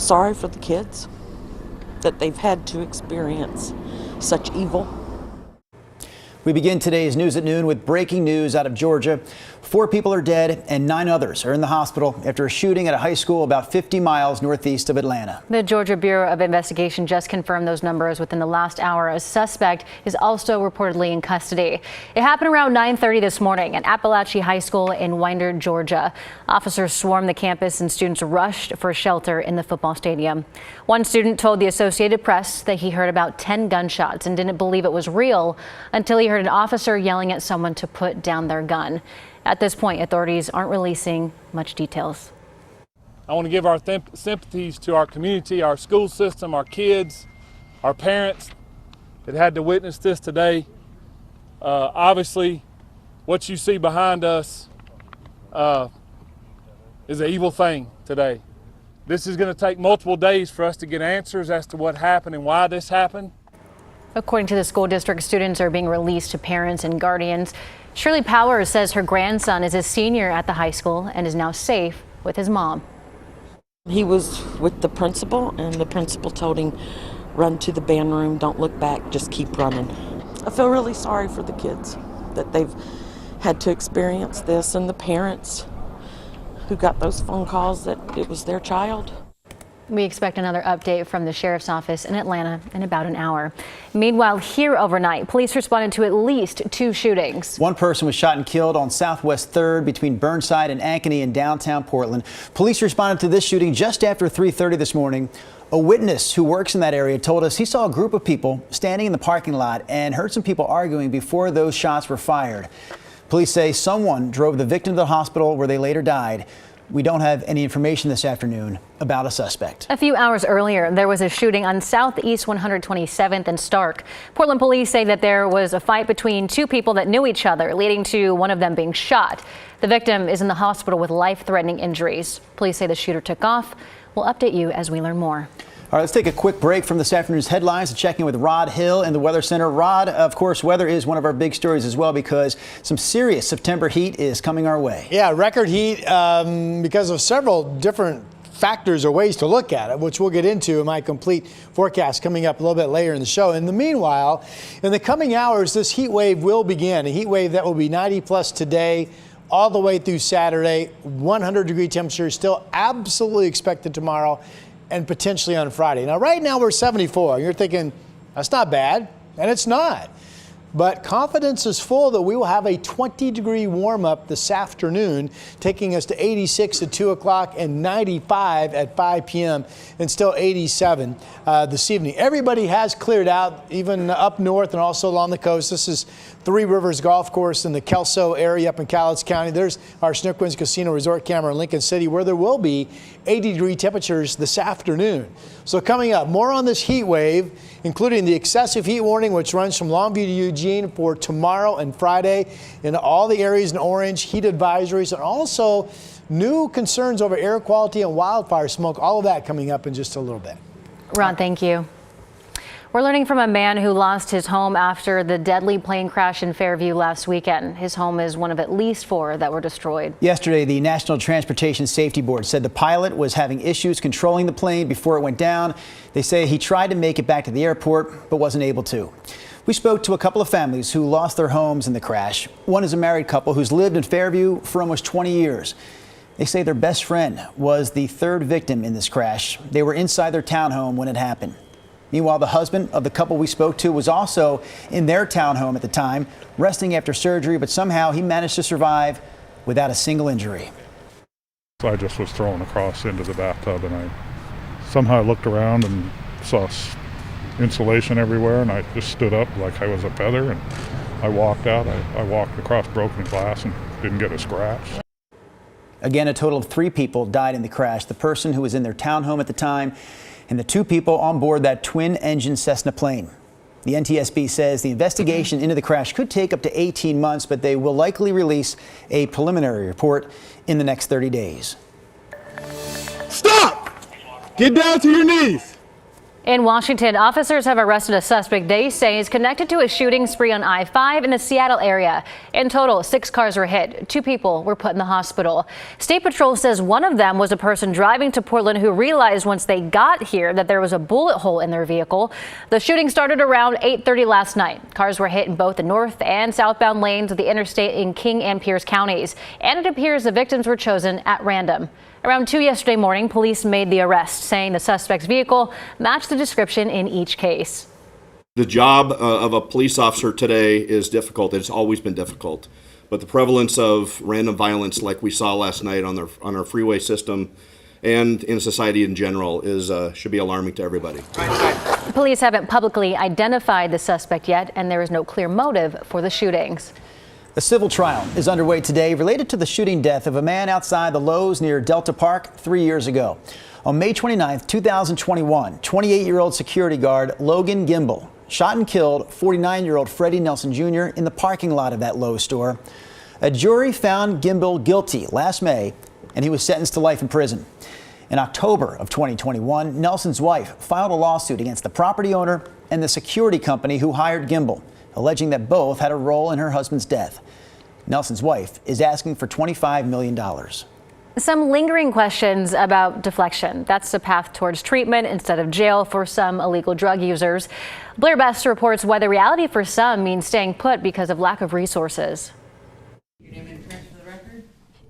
sorry for the kids that they've had to experience such evil. We begin today's News at Noon with breaking news out of Georgia. 4 people are dead and 9 others are in the hospital after a shooting at a high school about 50 miles northeast of Atlanta. The Georgia Bureau of Investigation just confirmed those numbers within the last hour. A suspect is also reportedly in custody. It happened around 9:30 this morning at Appalachia High School in Winder, Georgia. Officers swarmed the campus and students rushed for shelter in the football stadium. One student told the Associated Press that he heard about 10 gunshots and didn't believe it was real until he heard an officer yelling at someone to put down their gun. At this point, authorities aren't releasing much details. I want to give our sympathies to our community, our school system, our kids, our parents that had to witness this today. Obviously, what you see behind us is an evil thing today. This is going to take multiple days for us to get answers as to what happened and why this happened. According to the school district, students are being released to parents and guardians. Shirley Powers says her grandson is a senior at the high school and is now safe with his mom. He was with the principal, and the principal told him, run to the band room, don't look back, just keep running. I feel really sorry for the kids that they've had to experience this, and the parents who got those phone calls that it was their child. We expect another update from the sheriff's office in Atlanta in about an hour. Meanwhile, here overnight, police responded to at least 2 shootings. One person was shot and killed on Southwest 3rd between Burnside and Ankeny in downtown Portland. Police responded to this shooting just after 3:30 this morning. A witness who works in that area told us he saw a group of people standing in the parking lot and heard some people arguing before those shots were fired. Police say someone drove the victim to the hospital where they later died. We don't have any information this afternoon about a suspect. A few hours earlier, there was a shooting on Southeast 127th and Stark. Portland police say that there was a fight between 2 people that knew each other, leading to one of them being shot. The victim is in the hospital with life-threatening injuries. Police say the shooter took off. We'll update you as we learn more. All right, let's take a quick break from this afternoon's headlines to check in with Rod Hill in the Weather Center. Rod, of course, weather is one of our big stories as well because some serious September heat is coming our way. Yeah, record heat because of several different factors or ways to look at it, which we'll get into in my complete forecast coming up a little bit later in the show. In the meanwhile, in the coming hours, this heat wave will begin, a heat wave that will be 90 plus today, all the way through Saturday. 100-degree temperatures still absolutely expected tomorrow and potentially on Friday. Now, right now we're 74. You're thinking, that's not bad, and it's not. But confidence is full that we will have a 20-degree warm-up this afternoon, taking us to 86 at 2 o'clock and 95 at 5 p.m. and still 87 this evening. Everybody has cleared out, even up north and also along the coast. This is Three Rivers Golf Course in the Kelso area up in Cowlitz County. There's our Snookwinds Casino Resort camera in Lincoln City, where there will be 80-degree temperatures this afternoon. So coming up, more on this heat wave, including the excessive heat warning, which runs from Longview to Eugene for tomorrow and Friday in all the areas in orange, heat advisories, and also new concerns over air quality and wildfire smoke. All of that coming up in just a little bit. Ron, thank you. We're learning from a man who lost his home after the deadly plane crash in Fairview last weekend. His home is one of at least 4 that were destroyed. Yesterday, the National Transportation Safety Board said the pilot was having issues controlling the plane before it went down. They say he tried to make it back to the airport, but wasn't able to. We spoke to a couple of families who lost their homes in the crash. One is a married couple who's lived in Fairview for almost 20 years. They say their best friend was the 3rd victim in this crash. They were inside their townhome when it happened. Meanwhile, the husband of the couple we spoke to was also in their townhome at the time, resting after surgery, but somehow he managed to survive without a single injury. I just was thrown across into the bathtub, and I somehow looked around and saw insulation everywhere, and I just stood up like I was a feather, and I walked out. I walked across broken glass and didn't get a scratch. Again, a total of 3 people died in the crash. The person who was in their townhome at the time and the 2 people on board that twin-engine Cessna plane. The NTSB says the investigation into the crash could take up to 18 months, but they will likely release a preliminary report in the next 30 days. Stop! Get down to your knees. In Washington, officers have arrested a suspect they say is connected to a shooting spree on I-5 in the Seattle area. In total, 6 cars were hit. 2 people were put in the hospital. State Patrol says one of them was a person driving to Portland who realized once they got here that there was a bullet hole in their vehicle. The shooting started around 8:30 last night. Cars were hit in both the north and southbound lanes of the interstate in King and Pierce counties, and it appears the victims were chosen at random. Around 2 yesterday morning, police made the arrest, saying the suspect's vehicle matched the description in each case. The job of a police officer today is difficult. It's always been difficult. But the prevalence of random violence like we saw last night on our freeway system and in society in general should be alarming to everybody. Police haven't publicly identified the suspect yet, and there is no clear motive for the shootings. A civil trial is underway today related to the shooting death of a man outside the Lowe's near Delta Park 3 years ago. On May 29, 2021, 28-year-old security guard Logan Gimble shot and killed 49-year-old Freddie Nelson Jr. in the parking lot of that Lowe's store. A jury found Gimble guilty last May, and he was sentenced to life in prison. In October of 2021, Nelson's wife filed a lawsuit against the property owner and the security company who hired Gimble, alleging that both had a role in her husband's death. Nelson's wife is asking for $25 million. Some lingering questions about deflection. That's a path towards treatment instead of jail for some illegal drug users. Blair Best reports why the reality for some means staying put because of lack of resources.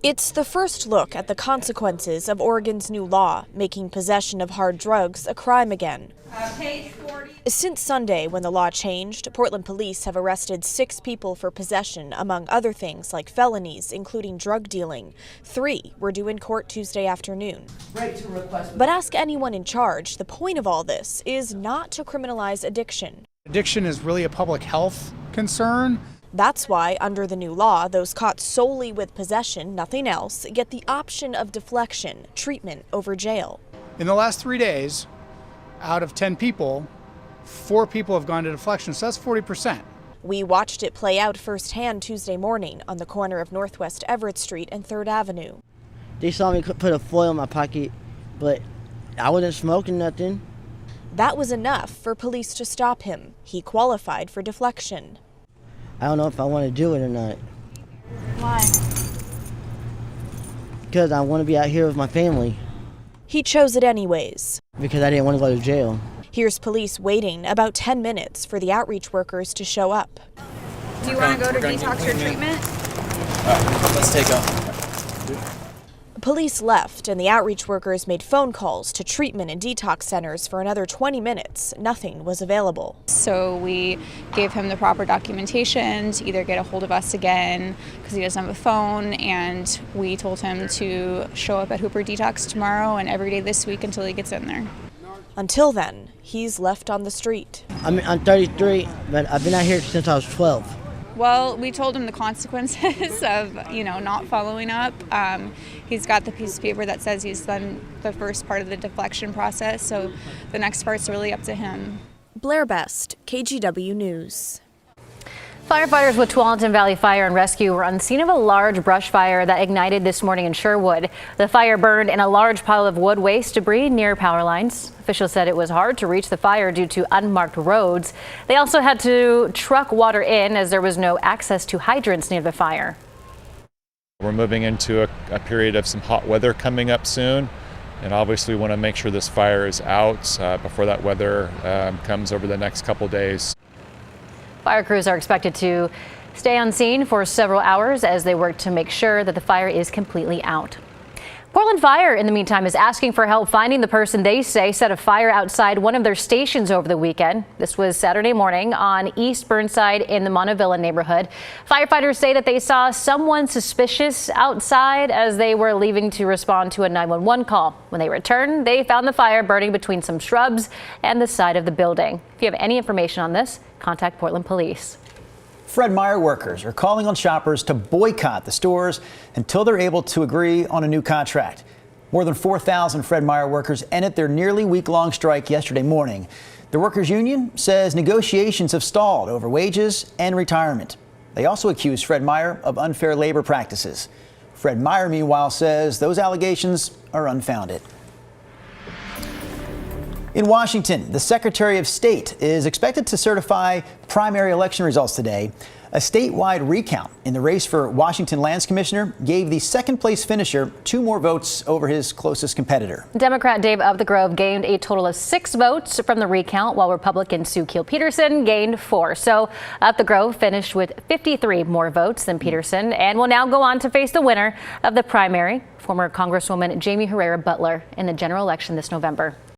It's the first look at the consequences of Oregon's new law, making possession of hard drugs a crime again. Since Sunday, when the law changed, Portland police have arrested 6 people for possession, among other things like felonies, including drug dealing. 3 were due in court Tuesday afternoon. But ask anyone in charge, the point of all this is not to criminalize addiction. Addiction is really a public health concern. That's why, under the new law, those caught solely with possession, nothing else, get the option of deflection, treatment over jail. In the last 3 days, out of 10 people, 4 people have gone to deflection, so that's 40%. We watched it play out firsthand Tuesday morning on the corner of Northwest Everett Street and 3rd Avenue. They saw me put a foil in my pocket, but I wasn't smoking nothing. That was enough for police to stop him. He qualified for deflection. I don't know if I want to do it or not. Why? Because I want to be out here with my family. He chose it anyways. Because I didn't want to go to jail. Here's police waiting about 10 minutes for the outreach workers to show up. Do you want to go to detox or treatment? Let's take off. Police left and the outreach workers made phone calls to treatment and detox centers for another 20 minutes. Nothing was available. So we gave him the proper documentation to either get a hold of us again because he doesn't have a phone, and we told him to show up at Hooper Detox tomorrow and every day this week until he gets in there. Until then, he's left on the street. I'm 33, but I've been out here since I was 12. Well, we told him the consequences of, not following up. He's got the piece of paper that says he's done the first part of the deflection process, so the next part's really up to him. Blair Best, KGW News. Firefighters with Tualatin Valley Fire and Rescue were on scene of a large brush fire that ignited this morning in Sherwood. The fire burned in a large pile of wood waste debris near power lines. Officials said it was hard to reach the fire due to unmarked roads. They also had to truck water in as there was no access to hydrants near the fire. We're moving into a period of some hot weather coming up soon, and obviously we want to make sure this fire is out before that weather comes over the next couple days. Fire crews are expected to stay on scene for several hours as they work to make sure that the fire is completely out. Portland Fire, in the meantime, is asking for help finding the person they say set a fire outside one of their stations over the weekend. This was Saturday morning on East Burnside in the Montevilla neighborhood. Firefighters say that they saw someone suspicious outside as they were leaving to respond to a 911 call. When they returned, they found the fire burning between some shrubs and the side of the building. If you have any information on this, contact Portland Police. Fred Meyer workers are calling on shoppers to boycott the stores until they're able to agree on a new contract. More than 4,000 Fred Meyer workers ended their nearly week-long strike yesterday morning. The workers' union says negotiations have stalled over wages and retirement. They also accuse Fred Meyer of unfair labor practices. Fred Meyer, meanwhile, says those allegations are unfounded. In Washington, the Secretary of State is expected to certify primary election results today. A statewide recount in the race for Washington Lands Commissioner gave the second-place finisher 2 more votes over his closest competitor. Democrat Dave of the Grove gained a total of 6 votes from the recount, while Republican Sue Keel Peterson gained 4. So Of the Grove finished with 53 more votes than Peterson and will now go on to face the winner of the primary, former Congresswoman Jamie Herrera Butler, in the general election this November.